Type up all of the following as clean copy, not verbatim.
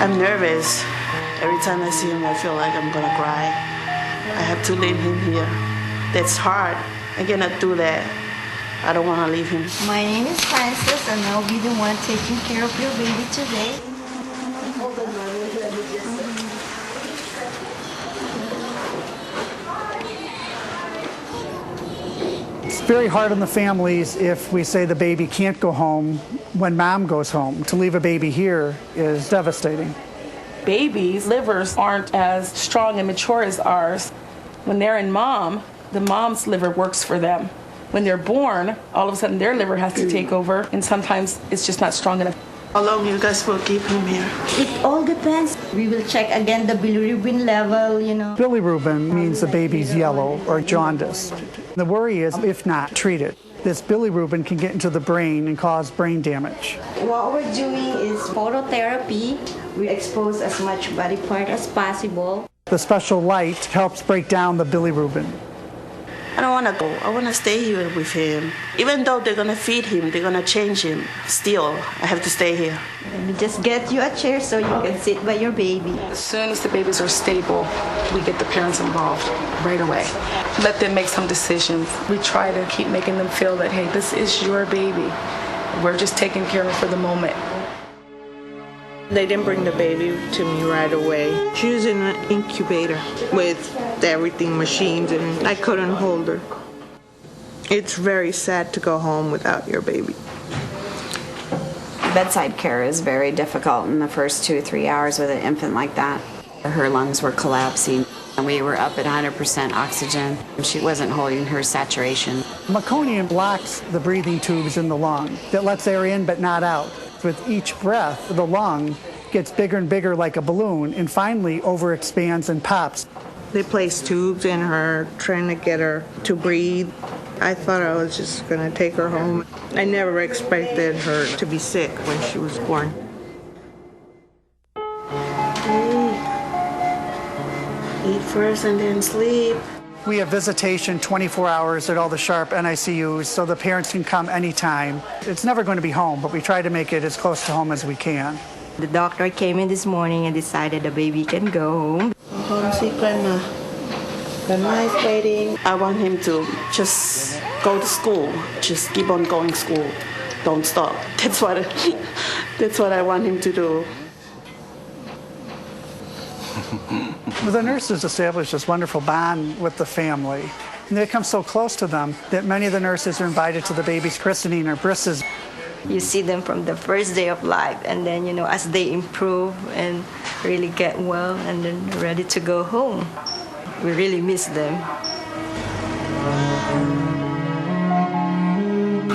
I'm nervous. Every time I see him, I feel like I'm gonna cry. I have to leave him here. That's hard. I cannot do that. I don't want to leave him. My name is Frances, and I'll be the one taking care of your baby today. It's very hard on the families if we say the baby can't go home when mom goes home. To leave a baby here is devastating. Babies' livers aren't as strong and mature as ours. When they're in mom, the mom's liver works for them. When they're born, all of a sudden their liver has to take over, and sometimes it's just not strong enough. How long you guys will keep him here? It all depends. We will check again the bilirubin level, Bilirubin means the baby's yellow or jaundice. The worry is if not treated, this bilirubin can get into the brain and cause brain damage. What we're doing is phototherapy. We expose as much body part as possible. The special light helps break down the bilirubin. I don't want to go. I want to stay here with him. Even though they're going to feed him, they're going to change him, still, I have to stay here. Let me just get you a chair so you can sit by your baby. As soon as the babies are stable, we get the parents involved right away. Let them make some decisions. We try to keep making them feel that, hey, this is your baby. We're just taking care of it for the moment. They didn't bring the baby to me right away. She was in an incubator with everything, machines, and I couldn't hold her. It's very sad to go home without your baby. Bedside care is very difficult in the first 2 or 3 hours with an infant like that. Her lungs were collapsing, and we were up at 100% oxygen. She wasn't holding her saturation. Meconium blocks the breathing tubes in the lung that lets air in but not out. With each breath, the lung gets bigger and bigger like a balloon and finally overexpands and pops. They placed tubes in her, trying to get her to breathe. I thought I was just going to take her home. I never expected her to be sick when she was born. Eat first and then sleep. We have visitation 24 hours at all the sharp NICUs, so the parents can come anytime. It's never going to be home, but we try to make it as close to home as we can. The doctor came in this morning and decided the baby can go home. Homesick grandma. Grandma is waiting. I want him to just go to school. Just keep on going to school. Don't stop. That's what I want him to do. The nurses establish this wonderful bond with the family. And they become so close to them that many of the nurses are invited to the baby's christening or brisses. You see them from the first day of life, and then, as they improve and really get well and then ready to go home. We really miss them.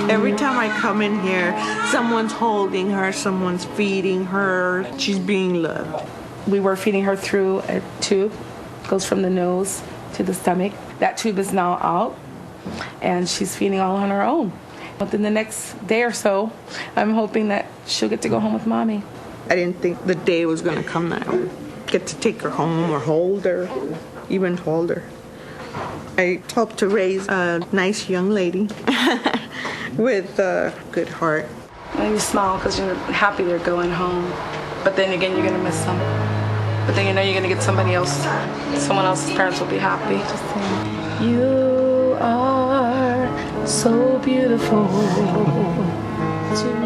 Every time I come in here, someone's holding her, someone's feeding her. She's being loved. We were feeding her through a tube, goes from the nose to the stomach. That tube is now out, and she's feeding all on her own. Within the next day or so, I'm hoping that she'll get to go home with mommy. I didn't think the day was going to come that I would get to take her home or hold her, even hold her. I hope to raise a nice young lady with a good heart. And you smile because you're happy they're going home. But then again, you're going to miss them. But then you're going to get somebody else. Someone else's parents will be happy. Just saying, you are so beautiful to me.